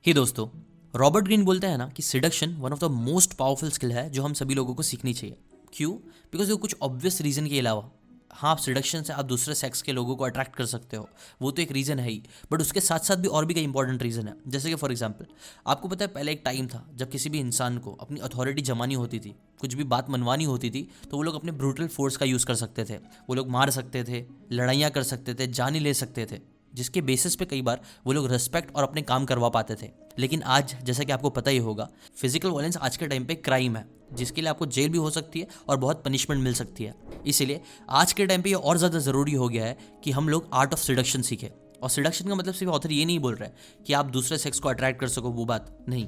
हे दोस्तों, Robert Greene बोलते हैं ना कि seduction one of the most powerful skill है जो हम सभी लोगों को सीखनी चाहिए। क्यों? बिकॉज वो कुछ ऑब्वियस रीज़न के अलावा, हाँ, आप सिडक्शन से आप दूसरे सेक्स के लोगों को अट्रैक्ट कर सकते हो, वो तो एक रीज़न है ही, बट उसके साथ साथ भी और भी कई इंपॉर्टेंट रीज़न है। जैसे कि फॉर एग्जाम्पल, आपको पता है पहले एक टाइम था जब किसी भी इंसान को अपनी अथॉरिटी जमानी होती थी, कुछ भी बात मनवानी होती थी, तो वो लोग अपने ब्रूटल फोर्स का यूज़ कर सकते थे। वो लोग मार सकते थे, लड़ाइयाँ कर सकते थे, जान ही ले सकते थे, जिसके बेसिस पे कई बार वो लोग रिस्पेक्ट और अपने काम करवा पाते थे। लेकिन आज, जैसा कि आपको पता ही होगा, फिजिकल वायलेंस आज के टाइम पे क्राइम है, जिसके लिए आपको जेल भी हो सकती है और बहुत पनिशमेंट मिल सकती है। इसीलिए आज के टाइम पे ये और ज़्यादा ज़रूरी हो गया है कि हम लोग आर्ट ऑफ सिडक्शन सीखें। और सिडक्शन का मतलब सिर्फ ऑथर ये नहीं बोल रहा है कि आप दूसरे सेक्स को अट्रैक्ट कर सको, वो बात नहीं।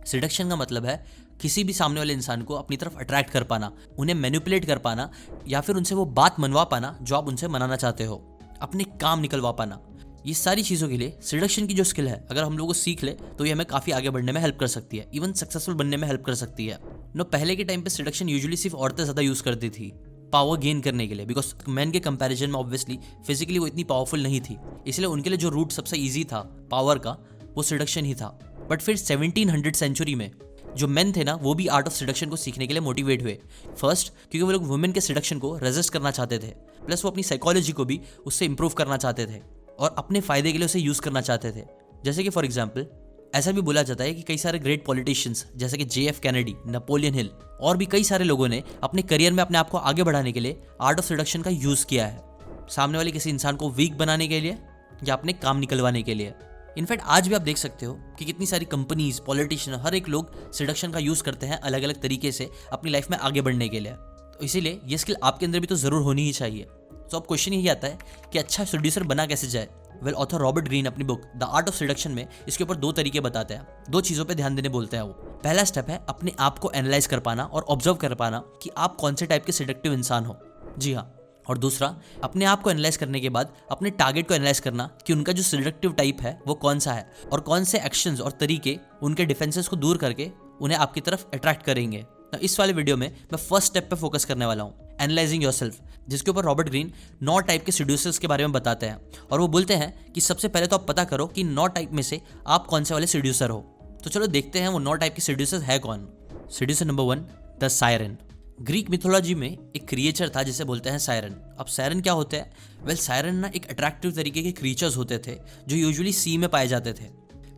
सिडक्शन का मतलब है किसी भी सामने वाले इंसान को अपनी तरफ अट्रैक्ट कर पाना, उन्हें मैनिपुलेट कर पाना, या फिर उनसे वो बात मनवा पाना जो आप उनसे मनाना चाहते हो, अपने काम निकलवा पाना। ये सारी चीज़ों के लिए सिडक्शन की जो स्किल है, अगर हम लोग को सीख ले तो ये हमें काफ़ी आगे बढ़ने में हेल्प कर सकती है, इवन सक्सेसफुल बनने में हेल्प कर सकती है। पहले के टाइम पे सिडक्शन यूजुअली सिर्फ औरतें ज़्यादा यूज़ करती थी पावर गेन करने के लिए, बिकॉज मैन के कंपैरिजन में ऑब्वियसली फिजिकली वो इतनी पावरफुल नहीं थी, इसलिए उनके लिए जो रूट सबसे ईजी था पावर का, वो सिडक्शन ही था। बट फिर 1700 सेंचुरी में जो मेन थे ना, वो भी आर्ट ऑफ सिडक्शन को सीखने के लिए मोटिवेट हुए। फर्स्ट, क्योंकि वो लोग वुमेन के सिडक्शन को रेजिस्ट करना चाहते थे, प्लस वो अपनी साइकोलॉजी को भी उससे इंप्रूव करना चाहते थे और अपने फायदे के लिए उसे यूज़ करना चाहते थे। जैसे कि फॉर एग्जाम्पल, ऐसा भी बोला जाता है कि कई सारे ग्रेट पॉलिटिशियंस जैसे कि JF कैनेडी, नेपोलियन हिल और भी कई सारे लोगों ने अपने करियर में अपने आप को आगे बढ़ाने के लिए आर्ट ऑफ सिडक्शन का यूज़ किया है, सामने वाले किसी इंसान को वीक बनाने के लिए या अपने काम निकलवाने के लिए। इनफैक्ट आज भी आप देख सकते हो कि कितनी सारी कंपनीज, पॉलिटिशियन, हर एक लोग सिडक्शन का यूज़ करते हैं अलग अलग तरीके से अपनी लाइफ में आगे बढ़ने के लिए। तो इसीलिए ये स्किल आपके अंदर भी तो ज़रूर होनी ही चाहिए। तो अब क्वेश्चन यही आता है कि अच्छा सेड्यूसर बना कैसे जाए। वेल, ऑथर रॉबर्ट ग्रीन अपनी book the art of seduction में इसके ऊपर 2 तरीके बताते हैं, 2 चीज़ों पे ध्यान देने बोलते हैं वो। पहला स्टेप है अपने आप को एनालाइज कर पाना और ऑब्जर्व कर पाना कि आप कौन से टाइप के सिडक्टिव इंसान हो। जी हाँ। और दूसरा, अपने आप को एनालाइज करने के बाद अपने टारगेट को एनालाइज करना कि उनका जो सिडक्टिव टाइप है वो कौन सा है और कौन से एक्शंस और तरीके उनके डिफेंसेस को दूर करके उन्हें आपकी तरफ अट्रैक्ट करेंगे। तो इस वाले वीडियो में मैं फर्स्ट स्टेप पे फोकस करने वाला हूँ, एनालाइजिंग योरसेल्फ, जिसके ऊपर रॉबर्ट ग्रीन 9 टाइप के सिड्यूसर्स के बारे में बताते हैं। और वो बोलते हैं कि सबसे पहले तो आप पता करो कि 9 टाइप में से आप कौन से वाले सिड्यूसर हो। तो चलो देखते हैं वो 9 टाइप के सिड्यूसर्स है कौन। Seducer number 1, the siren. Greek mythology में एक क्रिएचर था जिसे बोलते हैं सायरन। अब सायरन क्या होते हैं? वेल, सायरन ना एक अट्रैक्टिव तरीके के क्रिएचर्स होते थे जो यूजुअली सी में पाए जाते थे।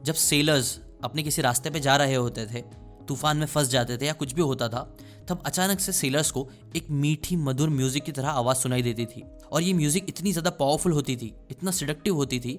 जब सेलर्स अपने किसी रास्ते पे जा रहे होते थे, तूफान में फंस जाते थे या कुछ भी होता था, तब अचानक से सेलर्स को एक मीठी मधुर म्यूजिक की तरह आवाज़ सुनाई देती थी। और ये म्यूजिक इतनी ज़्यादा पावरफुल होती थी, इतना सिडक्टिव होती थी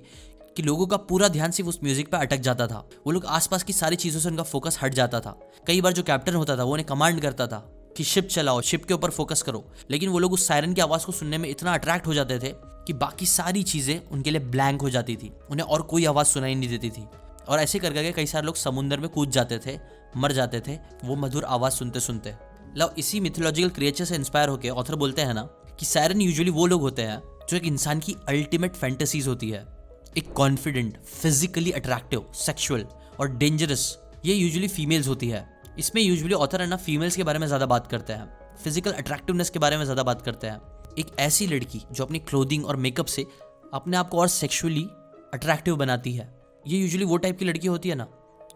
कि लोगों का पूरा ध्यान सिर्फ उस म्यूजिक पे अटक जाता था। वो लोग आसपास की सारी चीज़ों से उनका फोकस हट जाता था। कई बार जो कैप्टन होता था वो उन्हें कमांड करता था कि शिप चलाओ, शिप के ऊपर फोकस करो, लेकिन वो लोग उस सायरन की आवाज़ को सुनने में इतना अट्रैक्ट हो जाते थे कि बाकी सारी चीज़ें उनके लिए ब्लैंक हो जाती थी, उन्हें और कोई आवाज़ सुनाई नहीं देती थी। और ऐसे कर करके कई सारे लोग समुद्र में कूद जाते थे, मर जाते थे वो मधुर आवाज़ सुनते सुनते। लव, इसी मिथोलॉजिकल क्रिएचर से इंस्पायर होकर ऑथर बोलते हैं ना कि सायरन यूजुअली वो लोग होते हैं जो एक इंसान की अल्टीमेट फैंटेसीज होती है। एक कॉन्फिडेंट, फिजिकली अट्रैक्टिव, सेक्सुअल और डेंजरस, ये यूजुअली फीमेल्स होती है। इसमें यूजुअली ऑथर है ना फीमेल्स के बारे में ज़्यादा बात करते हैं, फिजिकल अट्रैक्टिवनेस के बारे में ज़्यादा बात करते हैं। एक ऐसी लड़की जो अपनी क्लोथिंग और मेकअप से अपने आप को और सेक्सुअली अट्रैक्टिव बनाती है। ये यूजुअली वो टाइप की लड़की होती है ना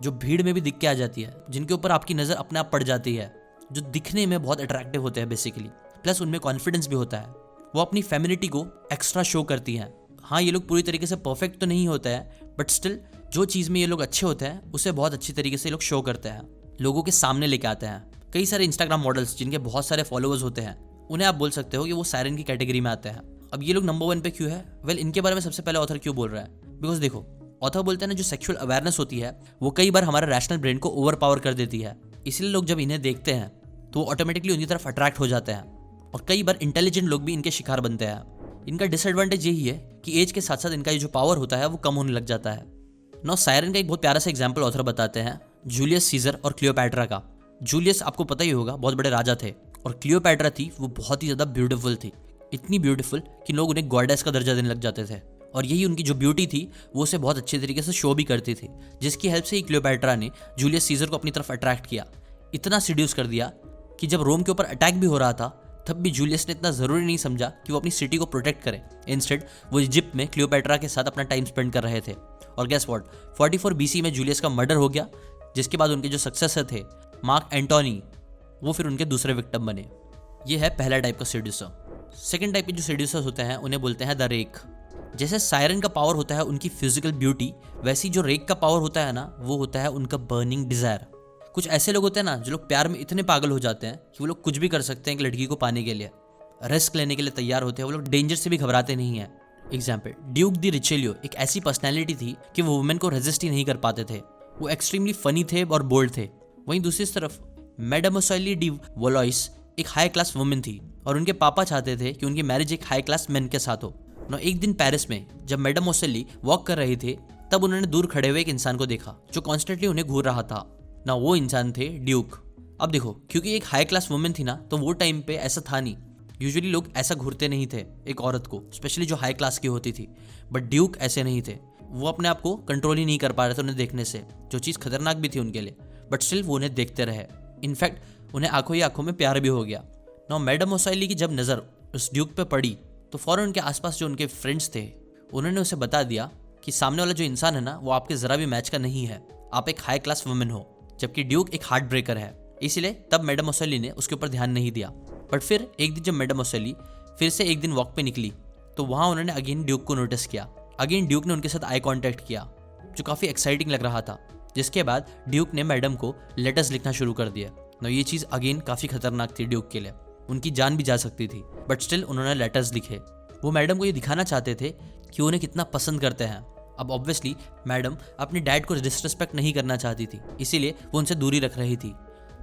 जो भीड़ में भी दिख के आ जाती है, जिनके ऊपर आपकी नज़र अपने आप पड़ जाती है, जो दिखने में बहुत अट्रैक्टिव होते हैं बेसिकली, प्लस उनमें कॉन्फिडेंस भी होता है। वो अपनी फेमिनिटी को एक्स्ट्रा शो करती हैं। हाँ, ये लोग पूरी तरीके से परफेक्ट तो नहीं होते हैं, बट स्टिल जो चीज़ में ये लोग अच्छे होते हैं उसे बहुत अच्छी तरीके से लोग शो करते हैं, लोगों के सामने लेके आते हैं। कई सारे इंस्टाग्राम मॉडल्स जिनके बहुत सारे फॉलोअर्स होते हैं, उन्हें आप बोल सकते हो कि वो सायरन की कैटेगरी में आते हैं। अब ये लोग नंबर 1 पे क्यों है? वेल, इनके बारे में सबसे पहले ऑथर क्यों बोल रहा है? बिकॉज देखो, ऑथर बोलते हैं ना जो सेक्सुअल अवेयरनेस होती है वो कई बार हमारे रैशनल ब्रेन को ओवर पावर कर देती है। इसलिए लोग जब इन्हें देखते हैं तो वो ऑटोमेटिकली उनकी तरफ अट्रैक्ट हो जाते हैं, और कई बार इंटेलिजेंट लोग भी इनके शिकार बनते हैं। इनका डिसएडवांटेज यही है कि एज के साथ साथ इनका ये जो पावर होता है वो कम होने लग जाता है। नौ, सायरन का एक बहुत प्यारा सा एग्जाम्पल ऑथर बताते हैं जूलियस सीजर और क्लियोपैट्रा का। जूलियस आपको पता ही होगा बहुत बड़े राजा थे, और क्लियोपैट्रा थी वो बहुत ही ज़्यादा ब्यूटीफुल थी, इतनी ब्यूटीफुल कि लोग उन्हें गॉडेस का दर्जा देने लग जाते थे। और यही उनकी जो ब्यूटी थी वो उसे बहुत अच्छे तरीके से शो भी करती थी, जिसकी हेल्प से ही क्लियोपैट्रा ने जूलियस सीजर को अपनी तरफ अट्रैक्ट किया, इतना सीड्यूस कर दिया कि जब रोम के ऊपर अटैक भी हो रहा था तब भी जूलियस ने इतना ज़रूरी नहीं समझा कि वो अपनी सिटी को प्रोटेक्ट करे। इंस्टेड वो इजिप्ट में क्लियोपेट्रा के साथ अपना टाइम स्पेंड कर रहे थे। और गेस व्हाट, 44 BC में जूलियस का मर्डर हो गया, जिसके बाद उनके जो सक्सेसर थे मार्क एंटोनी, वो फिर उनके दूसरे विक्टिम बने। ये है पहला टाइप का सेड्यूसर। सेकंड टाइप के जो सेड्यूसर्स होते हैं उन्हें बोलते हैं द रेक। जैसे सायरन का पावर होता है उनकी फिजिकल ब्यूटी, वैसी जो रेक का पावर होता है ना, वो होता है उनका बर्निंग डिजायर। कुछ ऐसे लोग होते हैं ना जो लोग प्यार में इतने पागल हो जाते हैं कि वो लोग कुछ भी कर सकते हैं एक लड़की को पाने के लिए, रिस्क लेने के लिए तैयार होते हैं, वो लोग डेंजर से भी घबराते नहीं हैं। एग्जाम्पल, ड्यूक दी रिचेलियो एक ऐसी पर्सनैलिटी थी कि वो वुमेन को रेजिस्ट ही नहीं कर पाते थे। वो एक्सट्रीमली फनी थे और बोल्ड थे। वहीं दूसरी तरफ मैडेमोइसेले डी वॉलोइस एक हाई क्लास वुमेन थी और उनके पापा चाहते थे कि उनकी मैरिज एक हाई क्लास मैन के साथ हो। ना एक दिन पेरिस में जब मैडेमोइसेले वॉक कर रही थे, तब उन्होंने दूर खड़े हुए एक इंसान को देखा जो कॉन्स्टेंटली उन्हें घूर रहा था। ना वो इंसान थे ड्यूक। अब देखो, क्योंकि एक हाई क्लास वुमेन थी ना, तो वो टाइम पे ऐसा था नहीं। यूजुअली लोग ऐसा घूरते नहीं थे एक औरत को, स्पेशली जो हाई क्लास की होती थी। बट ड्यूक ऐसे नहीं थे। वो अपने आप को कंट्रोल ही नहीं कर पा रहे थे उन्हें देखने से, जो चीज़ खतरनाक भी थी उनके लिए। बट स्टिल वो उन्हें देखते रहे। इनफैक्ट उन्हें आंखों ही आंखों में प्यार भी हो गया। ना मैडेमोइसेले की जब नज़र उस ड्यूक पे पड़ी, तो फौरन उनके आसपास जो उनके फ्रेंड्स थे उन्होंने उसे बता दिया कि सामने वाला जो इंसान है ना, वो आपके ज़रा भी मैच का नहीं है। आप एक हाई क्लास वुमेन हो, जबकि ड्यूक एक हार्ट ब्रेकर है। इसलिए तब मैडेमोइसेले ने उसके ऊपर ध्यान नहीं दिया। बट फिर एक दिन जब मैडेमोइसेले फिर से एक दिन वॉक पे निकली, तो वहाँ उन्होंने अगेन ड्यूक को नोटिस किया। अगेन ड्यूक ने उनके साथ आई कांटेक्ट किया, जो काफ़ी एक्साइटिंग लग रहा था। जिसके बाद ड्यूक ने मैडम को लेटर्स लिखना शुरू कर दिया। ना ये चीज़ अगेन काफ़ी खतरनाक थी ड्यूक के लिए, उनकी जान भी जा सकती थी। बट स्टिल उन्होंने लेटर्स लिखे। वो मैडम को ये दिखाना चाहते थे कि उन्हें कितना पसंद करते हैं। अब ऑब्वियसली मैडम अपने डैड को डिसरिस्पेक्ट नहीं करना चाहती थी, इसीलिए वो उनसे दूरी रख रही थी।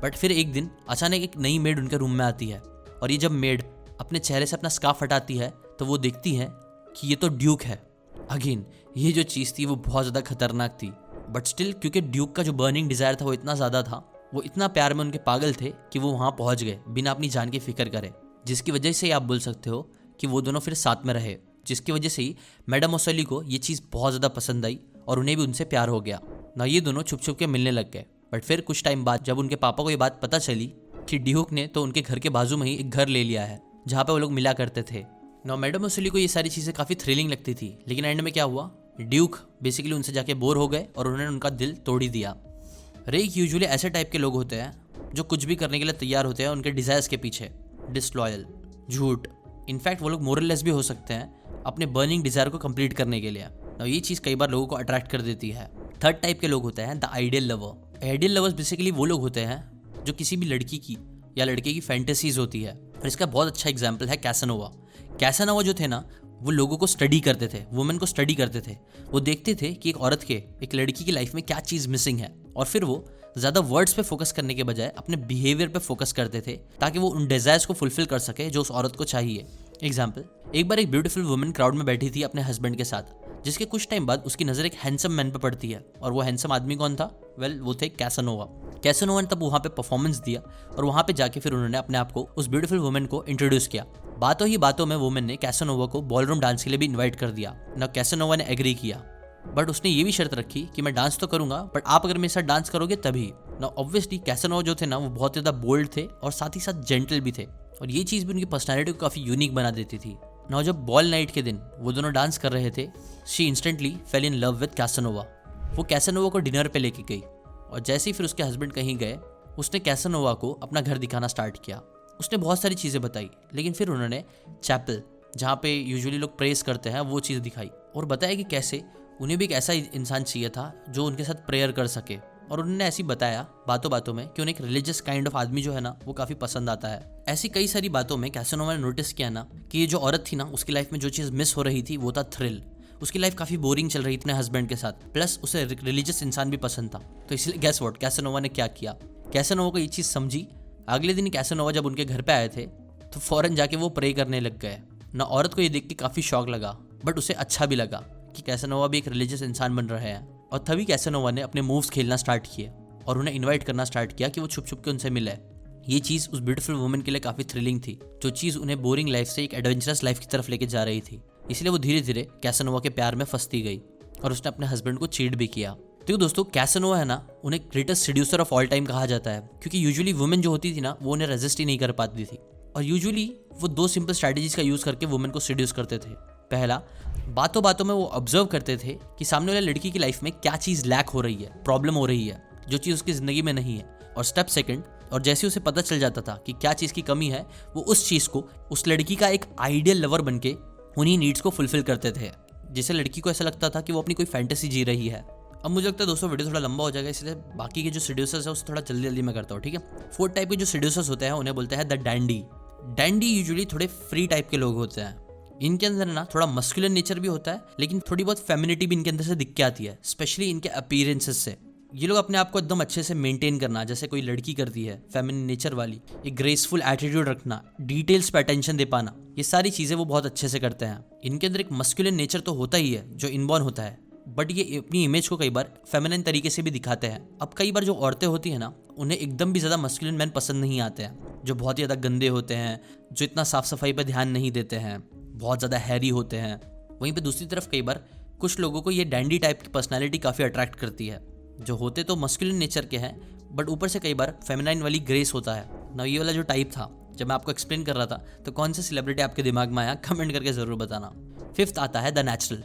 बट फिर एक दिन अचानक एक नई मेड उनके रूम में आती है, और ये जब मेड अपने चेहरे से अपना स्कार्फ हटाती है, तो वो देखती है कि ये तो ड्यूक है। अगेन ये जो चीज़ थी वो बहुत ज़्यादा खतरनाक थी। बट स्टिल क्योंकि ड्यूक का जो बर्निंग डिज़ायर था वो इतना ज़्यादा था, वो इतना प्यार में उनके पागल थे कि वो वहाँ पहुँच गए बिना अपनी जान की फिक्र करे। जिसकी वजह से आप बोल सकते हो कि वो दोनों फिर साथ में रहे, जिसकी वजह से ही मैडेमोइसेले को ये चीज़ बहुत ज़्यादा पसंद आई और उन्हें भी उनसे प्यार हो गया। ना ये दोनों छुप छुप के मिलने लग गए। बट फिर कुछ टाइम बाद जब उनके पापा को ये बात पता चली कि ड्यूक ने तो उनके घर के बाजू में ही एक घर ले लिया है जहाँ पे वो लोग मिला करते थे। ना मैडेमोइसेले को ये सारी चीज़ें काफ़ी थ्रिलिंग लगती थी, लेकिन एंड में क्या हुआ, ड्यूक बेसिकली उनसे जाके बोर हो गए और उन्होंने उनका दिल तोड़ ही दिया। रेक यूजुअली ऐसे टाइप के लोग होते हैं जो कुछ भी करने के लिए तैयार होते हैं उनके डिज़ायर्स के पीछे। डिसलॉयल, झूठ, इनफैक्ट वो लोग मोरलेस भी हो सकते हैं अपने बर्निंग डिज़ायर को कंप्लीट करने के लिए। और ये चीज़ कई बार लोगों को अट्रैक्ट कर देती है। थर्ड टाइप के लोग होते हैं the ideal lover. Ideal lovers basically वो लोग होते हैं जो किसी भी लड़की की या लड़के की फैंटेसीज होती है। और इसका बहुत अच्छा एग्जाम्पल है कैसानोवा। कैसानोवा जो थे ना, वो लोगों को स्टडी करते थे, वुमेन को स्टडी करते थे। वो देखते थे कि एक औरत के, एक लड़की की लाइफ में क्या चीज़ मिसिंग है, और फिर वो ज़्यादा वर्ड्स पे फोकस करने के बजाय अपने बिहेवियर पे फोकस करते थे ताकि वो उन डिज़ायर्स को फुलफिल कर सके जो उस औरत को चाहिए। एग्जाम्पल, एक बार एक ब्यूटीफुल वुमेन क्राउड में बैठी थी अपने हस्बैंड के साथ, जिसके कुछ टाइम बाद उसकी नज़र एक हैंडसम मैन पे पड़ती है। और वो हैंडसम आदमी कौन था? वेल, वो थे कैसानोवा। कैसानोवा ने तब वहाँ पे परफॉर्मेंस दिया और वहाँ पे जाके फिर उन्होंने अपने आप को उस ब्यूटीफुल वुमेन को इंट्रोड्यूस किया। बातों ही बातों में वुमेन ने कैसानोवा को बॉलरूम डांस के लिए भी इन्वाइट कर दिया ना। कैसानोवा ने एग्री किया, बट उसने ये भी शर्त रखी कि मैं डांस तो करूंगा, बट आप अगर मेरे साथ डांस करोगे तभी ना। ऑब्वियसली कैसानोवा जो थे ना, वो बहुत ज़्यादा बोल्ड थे और साथ ही साथ जेंटल भी थे, और ये चीज़ भी उनकी पर्सनैलिटी को काफ़ी यूनिक बना देती थी ना। जब बॉल नाइट के दिन वो दोनों डांस कर रहे थे, she instantly fail in love with Casanova. वो कैसानोवा को डिनर पे लेके गई, और जैसे ही फिर उसके हस्बैंड कहीं गए, उसने कैसानोवा को अपना घर दिखाना स्टार्ट किया। उसने बहुत सारी चीज़ें बताई, लेकिन फिर उन्होंने चैपल, जहाँ पे यूजुअली लोग प्रेस करते हैं, वो चीज़ दिखाई और बताया कि कैसे उन्हें भी एक ऐसा इंसान चाहिए था जो उनके साथ प्रेयर कर सके। और उन्होंने ऐसी बताया बातों बातों में कि उन्हें एक रिलीजियस काइंड ऑफ आदमी जो है ना, वो काफ़ी पसंद आता है। ऐसी कई सारी बातों में कैसानोवा ने नोटिस किया ना कि ये जो औरत थी ना, उसकी लाइफ में जो चीज़ मिस हो रही थी वो था थ्रिल। उसकी लाइफ काफ़ी बोरिंग चल रही थी अपने हस्बैंड के साथ, प्लस उसे रिलीजियस इंसान भी पसंद था। तो इसलिए गैस व्हाट, कैसानोवा ने क्या किया, कैसानोवा को ये चीज़ समझी। अगले दिन कैसानोवा जब उनके घर पे आए थे, तो फौरन जाके वो प्रे करने लग गए ना। औरत को ये देख के काफ़ी शौक लगा, बट उसे अच्छा भी लगा कि कैसानोवा भी एक रिलीजियस इंसान बन रहे हैं। और तभी कैसानोवा ने अपने मूव्स खेलना स्टार्ट किए और उन्हें इनवाइट करना स्टार्ट किया कि वो छुप छुप के उनसे मिले। ये चीज़ उस ब्यूटीफुल वुमेन के लिए काफ़ी थ्रिलिंग थी, जो चीज़ उन्हें बोरिंग लाइफ से एक एडवेंचरस लाइफ की तरफ लेके जा रही थी। इसलिए वो धीरे धीरे कैसानोवा के प्यार में फंसती गई और उसने अपने हस्बैंड को चीट भी किया। तो दोस्तों, कैसानोवा है ना, उन्हें greatest seducer of all time कहा जाता है, क्योंकि यूजुअली वुमेन जो होती थी ना, वो उन्हें रेजिस्ट ही नहीं कर पाती थी। और यूजुअली वो 2 सिंपल स्ट्रैटेजीज का यूज़ करके वुमेन को सीड्यूस करते थे। पहला, बातों बातों में वो ऑब्जर्व करते थे कि सामने वाले लड़की की लाइफ में क्या चीज़ लैक हो रही है, प्रॉब्लम हो रही है, जो चीज़ उसकी ज़िंदगी में नहीं है। और स्टेप सेकंड, और जैसे उसे पता चल जाता था कि क्या चीज़ की कमी है, वो उस चीज़ को उस लड़की का एक आइडियल लवर बन के उन्हीं नीड्स को फुलफिल करते थे, जिससे लड़की को ऐसा लगता था कि वो अपनी कोई फैंटेसी जी रही है। अब मुझे लगता है दोस्तों वीडियो थोड़ा लंबा हो जाएगा, इसलिए बाकी के जो सीड्यूसर्स है उसे थोड़ा जल्दी जल्दी मैं करता हूँ, ठीक है। 4th टाइप के जो सीड्यूसर्स होते हैं उन्हें बोलते हैं द डैंडी। डैंडी यूजुअली थोड़े फ्री टाइप के लोग होते हैं। इनके अंदर ना थोड़ा मस्कुलिन नेचर भी होता है, लेकिन थोड़ी बहुत फेमिनिटी भी इनके अंदर से दिख के आती है, स्पेशली इनके अपीयरेंसेस से। ये लोग अपने आप को एकदम अच्छे से मेंटेन करना, जैसे कोई लड़की करती है, फेमिनिन नेचर वाली, एक ग्रेसफुल एटीट्यूड रखना, डिटेल्स पे अटेंशन दे पाना, ये सारी चीज़ें वो बहुत अच्छे से करते हैं। इनके अंदर एक मस्कुलिन नेचर तो होता ही है जो इनबॉर्न होता है, बट ये अपनी इमेज को कई बार फेमिनिन तरीके से भी दिखाते हैं। अब कई बार जो औरतें होती हैं ना, उन्हें एकदम भी ज़्यादा मस्कुलिन मैन पसंद नहीं आते हैं, जो बहुत ही ज़्यादा गंदे होते हैं, जो इतना साफ सफाई पर ध्यान नहीं देते हैं, बहुत ज़्यादा हैरी होते हैं। वहीं पे दूसरी तरफ कई बार कुछ लोगों को ये डैंडी टाइप की पर्सनैलिटी काफ़ी अट्रैक्ट करती है, जो होते तो मस्कुलिन नेचर के हैं, बट ऊपर से कई बार फेमिनाइन वाली ग्रेस होता है ना। ये वाला जो टाइप था, जब मैं आपको एक्सप्लेन कर रहा था, तो कौन सा सेलिब्रिटी आपके दिमाग में आया, कमेंट करके ज़रूर बताना। 5th आता है द नेचुरल।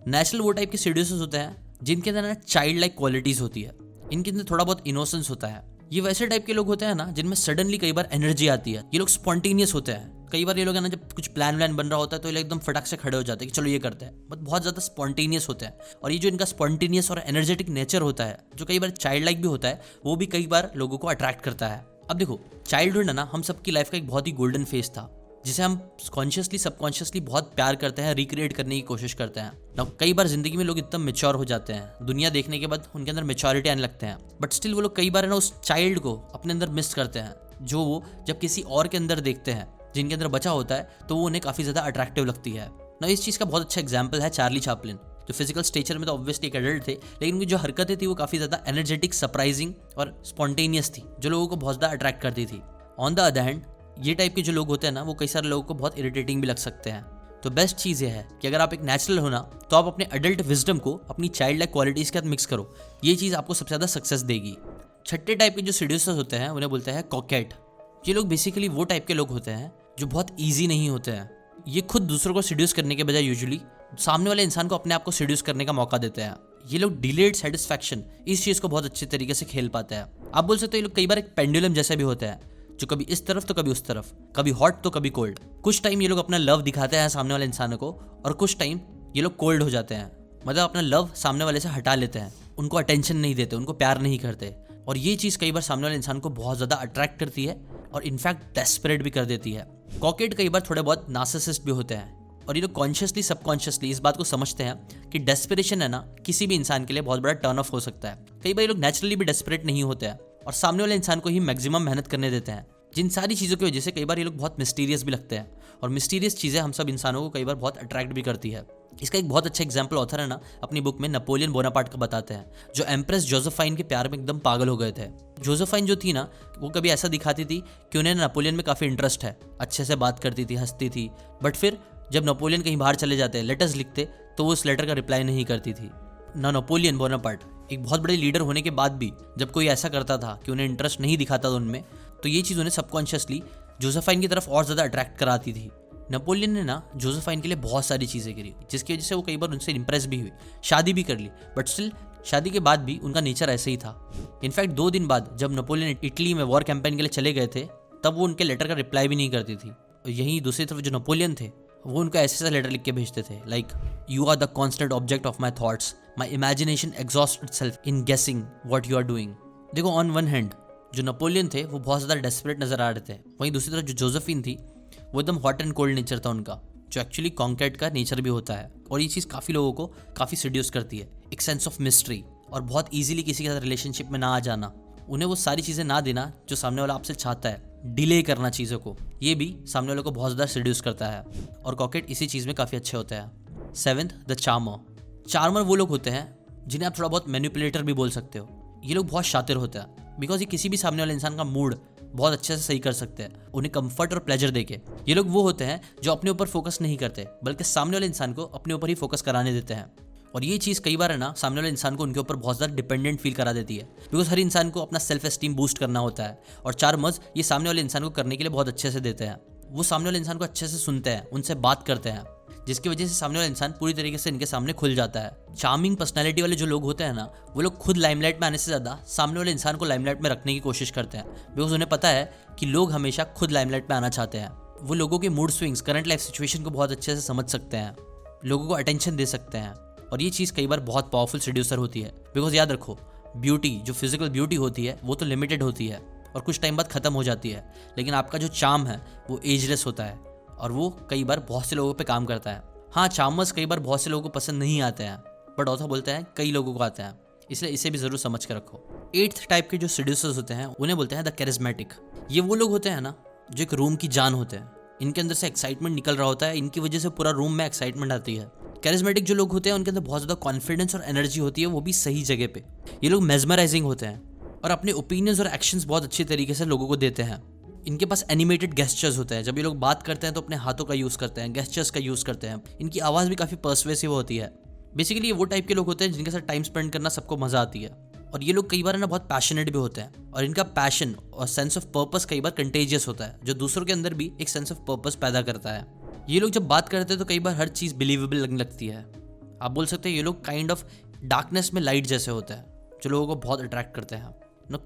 नेचुरल वो टाइप के सीड्यूसर्स होते हैं जिनके अंदर ना चाइल्ड लाइक क्वालिटीज़ होती है, इनके अंदर थोड़ा बहुत इनोसेंस होता है। ये वैसे टाइप के लोग होते हैं ना जिनमें सडनली कई बार एनर्जी आती है। ये लोग स्पॉन्टेनियस होते हैं। कई बार ये लोग है ना, जब कुछ प्लान बन रहा होता है तो ये लोग एकदम फटाक से खड़े हो जाते हैं कि चलो ये करते हैं, बट बहुत ज़्यादा स्पॉन्टेनियस होते हैं। और ये जो इनका स्पॉन्टेनियस और एनर्जेटिक नेचर होता है, जो कई बार चाइल्ड लाइक भी होता है, वो भी कई बार लोगों को अट्रैक्ट करता है। अब देखो, चाइल्डहुड है ना, हम सबकी लाइफ का एक बहुत ही गोल्डन फेज था, जिसे हम कॉन्शियसली सबकॉन्शियसली बहुत प्यार करते हैं, रिक्रिएट करने की कोशिश करते हैं ना। कई बार जिंदगी में लोग इतना मेच्योर हो जाते हैं, दुनिया देखने के बाद उनके अंदर मेच्योरिटी आने लगते हैं, बट स्टिल वो लोग कई बार है ना उस चाइल्ड को अपने अंदर मिस करते हैं, जो वो जब किसी और के अंदर देखते हैं जिनके अंदर बचा होता है, तो वो उन्हें काफ़ी ज़्यादा अट्रैक्टिव लगती है ना। इस चीज़ का बहुत अच्छा एग्जाम्पल है चार्ली चैपलिन, जो फिजिकल स्टेचर में तो ऑब्वियसली एक एडल्ट थे, लेकिन उनकी जो हरकतें थी वो काफ़ी ज़्यादा एनर्जेटिक, सरप्राइजिंग और स्पॉन्टेनियस थी, जो लोगों को बहुत ज़्यादा अट्रैक्ट करती थी। ऑन द अदर हैंड, ये टाइप के जो लोग होते हैं ना, वो कई सारे लोगों को बहुत इरिटेटिंग भी लग सकते हैं। तो बेस्ट चीज़ ये है कि अगर आप एक नेचुरल हो ना, तो आप अपने अडल्ट विजडम को अपनी चाइल्ड लाइक क्वालिटीज़ के साथ मिक्स करो, ये चीज़ आपको सबसे ज़्यादा सक्सेस देगी। 6ठे टाइप के जो सीड्यूसर्स होते हैं उन्हें बोलते हैं कॉकेट। ये लोग बेसिकली वो टाइप के लोग होते हैं जो बहुत ईजी नहीं होते हैं। ये खुद दूसरों को सीड्यूस करने के बजाय यूजुअली सामने वाले इंसान को अपने आप को सीड्यूस करने का मौका देते हैं। ये लोग डिलेड सेटिस्फैक्शन, इस चीज़ को बहुत अच्छे तरीके से खेल पाते हैं। आप बोल सकते हो ये लोग कई बार एक पेंडुलम जैसे भी होते हैं, जो कभी इस तरफ तो कभी उस तरफ, कभी हॉट तो कभी कोल्ड। कुछ टाइम ये लोग अपना लव दिखाते हैं सामने वाले इंसान को, और कुछ टाइम ये लोग कोल्ड हो जाते हैं, मतलब अपना लव सामने वाले से हटा लेते हैं, उनको अटेंशन नहीं देते, उनको प्यार नहीं करते। और ये चीज़ कई बार सामने वाले इंसान को बहुत ज़्यादा अट्रैक्ट करती है और इनफैक्ट डेस्परेट भी कर देती है। कॉकेट कई बार थोड़े बहुत नार्सिसिस्ट भी होते हैं, और ये लोग कॉन्शियसली सबकॉन्शियसली इस बात को समझते हैं कि डेस्परेशन है ना, किसी भी इंसान के लिए बहुत बड़ा टर्न ऑफ हो सकता है। कई बार ये लोग नेचुरली भी डेस्परेट नहीं होते हैं और सामने वाले इंसान को ही मैक्सिमम मेहनत करने देते हैं। जिन सारी चीज़ों की वजह से कई बार ये लोग बहुत मिस्टीरियस भी लगते हैं, और मिस्टीरियस चीज़ें हम सब इंसानों को कई बार बहुत अट्रैक्ट भी करती है। इसका एक बहुत अच्छा एग्जाम्पल ऑथर है ना अपनी बुक में नेपोलियन बोनापार्ट का बताते हैं, जो एम्प्रेस जोसेफाइन के प्यार में एकदम पागल हो गए थे। जोसेफाइन जो थी ना, वो कभी ऐसा दिखाती थी कि उन्हें नेपोलियन में काफ़ी इंटरेस्ट है, अच्छे से बात करती थी, हंसती थी, बट फिर जब नेपोलियन कहीं बाहर चले जाते, लेटर्स लिखते, तो वो उस लेटर का रिप्लाई नहीं करती थी ना। नेपोलियन बोनापार्ट एक बहुत बड़े लीडर होने के बाद भी जब कोई ऐसा करता था कि उन्हें इंटरेस्ट नहीं दिखाता था उनमें, तो ये चीज़ उन्हें सबकॉन्शियसली जोसेफाइन की तरफ और ज़्यादा अट्रैक्ट कराती थी। नेपोलियन ने ना जोसेफाइन के लिए बहुत सारी चीज़ें करी, जिसकी वजह से वो कई बार उनसे इंप्रेस भी हुई, शादी भी कर ली, बट स्टिल शादी के बाद भी उनका नेचर ऐसे ही था। इनफैक्ट 2 दिन बाद जब नेपोलियन इटली में वॉर कैंपेन के लिए चले गए थे, तब वो उनके लेटर का रिप्लाई भी नहीं करती थी। यहीं दूसरी तरफ जो नेपोलियन थे, वो उनको ऐसे लेटर लिख के भेजते थे, like you are the constant object of my thoughts, my imagination exhaust itself in guessing what you are doing. देखो, ऑन वन हैंड जो नेपोलियन थे वो बहुत ज़्यादा डेस्परेट नजर आ रहे थे, वहीं दूसरी तरफ जो जोसेफिन थी वो एकदम हॉट एंड कोल्ड नेचर था उनका, जो एक्चुअली कॉन्क्रेट का नेचर भी होता है। और ये चीज़ काफ़ी लोगों को काफ़ी सीड्यूस करती है, एक सेंस ऑफ मिस्ट्री, और बहुत ईजिली किसी के साथ रिलेशनशिप में ना आ जाना, उन्हें वो सारी चीज़ें ना देना जो सामने वाला आपसे चाहता है, डिले करना चीज़ों को, ये भी सामने वालों को बहुत ज़्यादा सीड्यूस करता है, और कॉकेट इसी चीज़ में काफ़ी अच्छे होते हैं। 7th the charmer. चार्मर वो लोग होते हैं जिन्हें आप थोड़ा बहुत मैनिपुलेटर भी बोल सकते हो। ये लोग बहुत शातिर होते हैं, बिकॉज ये किसी भी सामने वाले इंसान का मूड बहुत अच्छे से सही कर सकते हैं, उन्हें कंफर्ट और प्लेजर देके। ये लोग वो होते हैं जो अपने ऊपर फोकस नहीं करते, बल्कि सामने वाले इंसान को अपने ऊपर ही फोकस कराने देते हैं। और ये चीज़ कई बार है ना सामने वाले इंसान को उनके ऊपर बहुत ज़्यादा डिपेंडेंट फील करा देती है, बिकॉज हर इंसान को अपना सेल्फ एस्टीम बूस्ट करना होता है, और चार्मर्स ये सामने वाले इंसान को करने के लिए बहुत अच्छे से देते हैं। वो सामने वाले इंसान को अच्छे से सुनते हैं, उनसे बात करते हैं, जिसकी वजह से सामने वाला इंसान पूरी तरीके से इनके सामने खुल जाता है। चार्मिंग पर्सनैलिटी वाले जो लोग होते हैं ना, वो लोग खुद लाइमलाइट में आने से ज़्यादा सामने वाले इंसान को लाइमलाइट में रखने की कोशिश करते हैं, बिकॉज उन्हें पता है कि लोग हमेशा खुद लाइमलाइट में आना चाहते हैं। वो लोगों के mood swings, current life situation को बहुत अच्छे से समझ सकते हैं, लोगों को अटेंशन दे सकते हैं, और ये चीज़ कई बार बहुत पावरफुल सेड्यूसर होती है। बिकॉज याद रखो, ब्यूटी, जो फिजिकल ब्यूटी होती है वो तो लिमिटेड होती है और कुछ टाइम बाद ख़त्म हो जाती है, लेकिन आपका जो चार्म है वो एजलेस होता है और वो कई बार बहुत से लोगों पे काम करता है। हाँ, चार्मर्स कई बार बहुत से लोगों को पसंद नहीं आते हैं, बट ऑथर बोलते हैं कई लोगों को आते हैं, इसलिए इसे भी ज़रूर समझ के रखो। 8th टाइप के जो सेड्यूसर्स होते हैं उन्हें बोलते हैं द कैरिज्मेटिक। ये वो लोग होते हैं ना जो एक रूम की जान होते हैं, इनके अंदर से एक्साइटमेंट निकल रहा होता है, इनकी वजह से पूरा रूम में एक्साइटमेंट आती है। कैरिज्मेटिक जो लोग होते हैं उनके अंदर बहुत ज़्यादा कॉन्फिडेंस और एनर्जी होती है, वो भी सही जगह पे। ये लोग मेस्मराइजिंग होते हैं और अपने ओपिनियंस और एक्शंस बहुत अच्छी तरीके से लोगों को देते हैं। इनके पास एनिमेटेड गेस्चर्स होते हैं, जब ये लोग बात करते हैं तो अपने हाथों का यूज़ करते हैं, गेस्चर्स का यूज़ करते हैं। इनकी आवाज़ भी काफ़ी पर्सवेसिव होती है। बेसिकली ये वो टाइप के लोग होते हैं जिनके साथ टाइम स्पेंड करना सबको मज़ा आती है, और ये लोग कई बार ना बहुत पैशनेट भी होते हैं, और इनका पैशन और सेंस ऑफ पर्पस कई बार कंटेजियस होता है, जो दूसरों के अंदर भी एक सेंस ऑफ पर्पस पैदा करता है। ये लोग जब बात करते हैं तो कई बार हर चीज़ बिलीवेबल लगने लगती है। आप बोल सकते हैं ये लोग काइंड ऑफ डार्कनेस में लाइट जैसे होते हैं, जो लोगों को बहुत अट्रैक्ट करते हैं।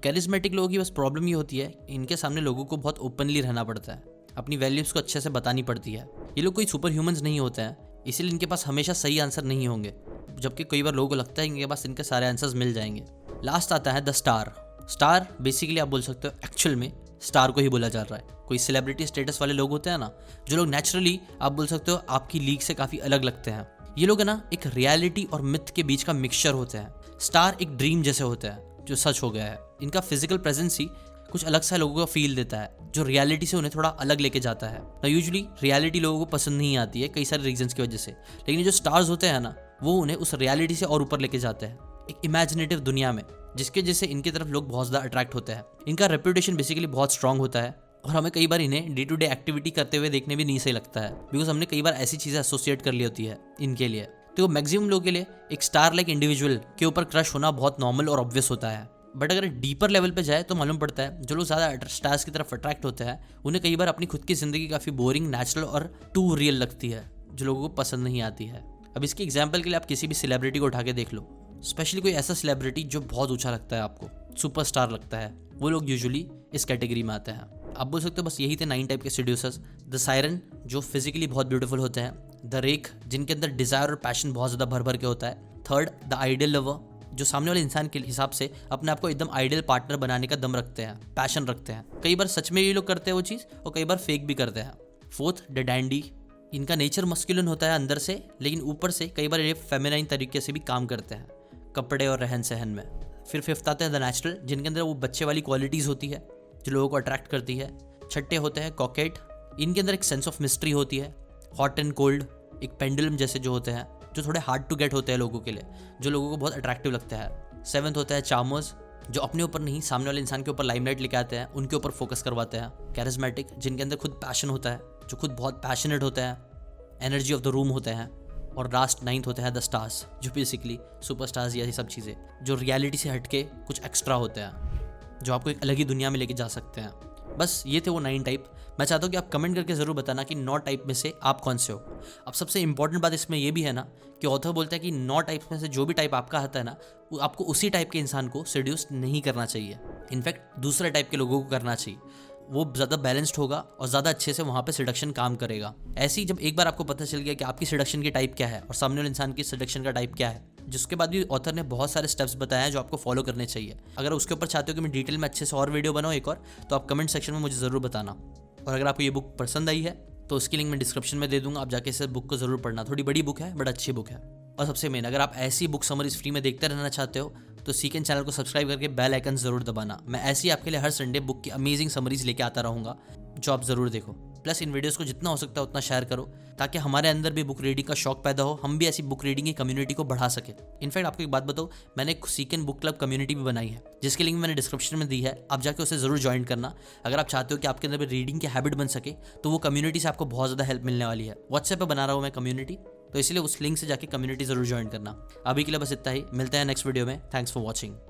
कैरिज्मेटिक लोगों की बस प्रॉब्लम ये होती है, इनके सामने लोगों को बहुत ओपनली रहना पड़ता है, अपनी वैल्यूज़ को अच्छे से बतानी पड़ती है। ये लोग कोई सुपर ह्यूमंस नहीं होते हैं, इसीलिए इनके पास हमेशा सही आंसर नहीं होंगे, जबकि कई बार लोगों को लगता है इनके पास इनके सारे आंसर्स मिल जाएंगे। लास्ट आता है द स्टार। स्टार बेसिकली आप बोल सकते हो एक्चुअल में स्टार को ही बोला जा रहा है। कोई सेलिब्रिटी स्टेटस वाले लोग होते हैं ना, जो लोग नेचुरली आप बोल सकते हो आपकी लीग से काफ़ी अलग लगते हैं। ये लोग है ना एक रियलिटी और मिथ के बीच का मिक्सचर होते हैं। स्टार एक ड्रीम जैसे होते हैं जो सच हो गया है। इनका फिजिकल प्रेजेंस ही कुछ अलग सा लोगों का फील देता है, जो रियलिटी से उन्हें थोड़ा अलग लेके जाता है ना। यूजुअली रियलिटी लोगों को पसंद नहीं आती है कई सारे रीजंस की वजह से, लेकिन ये जो स्टार्स होते हैं ना, वो उन्हें उस रियलिटी से और ऊपर लेके जाते हैं, एक इमेजिनेटिव दुनिया में, जिसके वजह से इनकी तरफ लोग बहुत ज़्यादा अट्रैक्ट होते हैं। इनका रेपुटेशन बेसिकली बहुत स्ट्रांग होता है, और हमें कई बार इन्हें डे टू डे एक्टिविटी करते हुए देखने भी नहीं सही लगता है, बिकॉज हमने कई बार ऐसी चीज़ें एसोसिएट कर ली होती है इनके लिए। तो मैक्सिमम लोगों के लिए एक स्टार लाइक इंडिविजुअल के ऊपर क्रश होना बहुत नॉर्मल और ऑब्वियस होता है। बट अगर डीपर लेवल पे जाए तो मालूम पड़ता है जो लोग ज़्यादा स्टार्स की तरफ अट्रैक्ट होते हैं उन्हें कई बार अपनी खुद की ज़िंदगी काफ़ी बोरिंग, नेचुरल और टू रियल लगती है, जो लोगों को पसंद नहीं आती है। अब इसके एग्जाम्पल के लिए आप किसी भी सेलिब्रिटी को उठा के देख लो, स्पेशली कोई ऐसा सेलिब्रिटी जो बहुत ऊंचा लगता है आपको, सुपरस्टार लगता है, वो लोग यूजुअली इस कैटेगरी में आते हैं। आप बोल सकते हो बस यही थे 9 टाइप के सेड्यूसर्स। द सायरन जो फिजिकली बहुत ब्यूटीफुल होते हैं, द रेक जिनके अंदर डिज़ायर और पैशन बहुत ज़्यादा भर भर के होता है, थर्ड द आइडियल लवर जो सामने वाले इंसान के हिसाब से अपने आप को एकदम आइडियल पार्टनर बनाने का दम रखते हैं, पैशन रखते हैं। कई बार सच में ये लोग करते हैं वो चीज़, और कई बार फेक भी करते हैं। फोर्थ द डैंडी, इनका नेचर मस्कुलिन होता है अंदर से, लेकिन ऊपर से कई बार ये फेमिनाइन तरीके से भी काम करते हैं कपड़े और रहन सहन में। फिर फिफ्थ आते हैं द नेचुरल, जिनके अंदर वो बच्चे वाली क्वालिटीज़ होती है जो लोगों को अट्रैक्ट करती है। छठे होते हैं कॉकेट, इनके अंदर एक सेंस ऑफ मिस्ट्री होती है, हॉट एंड कोल्ड, एक पेंडुलम जैसे जो होते हैं, जो थोड़े हार्ड टू गेट होते हैं लोगों के लिए, जो लोगों को बहुत अट्रैक्टिव लगता है। सेवन्थ होता है चार्मर्स, जो अपने ऊपर नहीं सामने वाले इंसान के ऊपर लाइमलाइट लेके आते हैं, उनके ऊपर फोकस करवाते हैं। कैरिज्मेटिक, जिनके अंदर खुद पैशन होता है, जो खुद बहुत पैशनेट होते हैं, एनर्जी ऑफ द रूम होते हैं। और लास्ट 9th होता है द स्टार्स, जो बेसिकली सुपर स्टार्स या ये सब चीज़ें जो रियलिटी से हटके कुछ एक्स्ट्रा होते हैं, जो आपको एक अलग ही दुनिया में लेके जा सकते हैं। बस ये थे वो 9 टाइप। मैं चाहता हूँ कि आप कमेंट करके ज़रूर बताना कि 9 टाइप में से आप कौन से हो। अब सबसे इंपॉर्टेंट बात इसमें ये भी है ना कि ऑथर बोलता है कि 9 टाइप में से जो भी टाइप आपका आता है ना, वो आपको उसी टाइप के इंसान को सेड्यूस नहीं करना चाहिए, इनफैक्ट दूसरे टाइप के लोगों को करना चाहिए। वो ज़्यादा बैलेंस्ड होगा और ज़्यादा अच्छे से वहाँ पे सेडक्शन काम करेगा। ऐसे ही जब एक बार आपको पता चल गया कि आपकी सेडक्शन की टाइप क्या है और सामने वाले इंसान की सेडक्शन का टाइप क्या है, जिसके बाद भी ऑथर ने बहुत सारे स्टेप्स बताए हैं जो आपको फॉलो करने चाहिए। अगर उसके ऊपर चाहते हो कि मैं डिटेल में अच्छे से और वीडियो बनाऊँ एक और, तो आप कमेंट सेक्शन में मुझे ज़रूर बताना। और अगर आपको ये बुक पसंद आई है तो उसकी लिंक मैं डिस्क्रिप्शन में दे दूँगा, आप जाके इस बुक को ज़रूर पढ़ना। थोड़ी बड़ी बुक है बट अच्छी बुक है। और सबसे मेन, अगर आप ऐसी बुक समरीज फ्री में देखते रहना चाहते हो तो सीकेन चैनल को सब्सक्राइब करके बेल आइकन ज़रूर दबाना। मैं ऐसी आपके लिए हर संडे बुक की अमेजिंग समरीज लेके आता रहूँगा, जो आप ज़रूर देखो। प्लस इन वीडियोस को जितना हो सकता है उतना शेयर करो, ताकि हमारे अंदर भी बुक रीडिंग का शौक पैदा हो, हम भी ऐसी बुक रीडिंग की कम्युनिटी को बढ़ा सके। इनफैक्ट आपको एक बात बताओ, मैंने एक सीकेन बुक क्लब कम्युनिटी भी बनाई है, जिसकी लिंक मैंने डिस्क्रिप्शन में दी है, आप जाके उसे ज़रूर ज्वाइन करना। अगर आप चाहते हो कि आपके अंदर भी रीडिंग की हैबिट बन सके तो वो कम्युनिटी से आपको बहुत ज़्यादा हेल्प मिलने वाली है। व्हाट्सएप पर बना रहा हूँ मैं कम्युनिटी, तो इसलिए उस लिंक से जाके कम्युनिटी ज़रूर ज्वाइन करना। अभी के लिए बस इतना ही, मिलते हैं नेक्स्ट वीडियो में। Thanks for watching.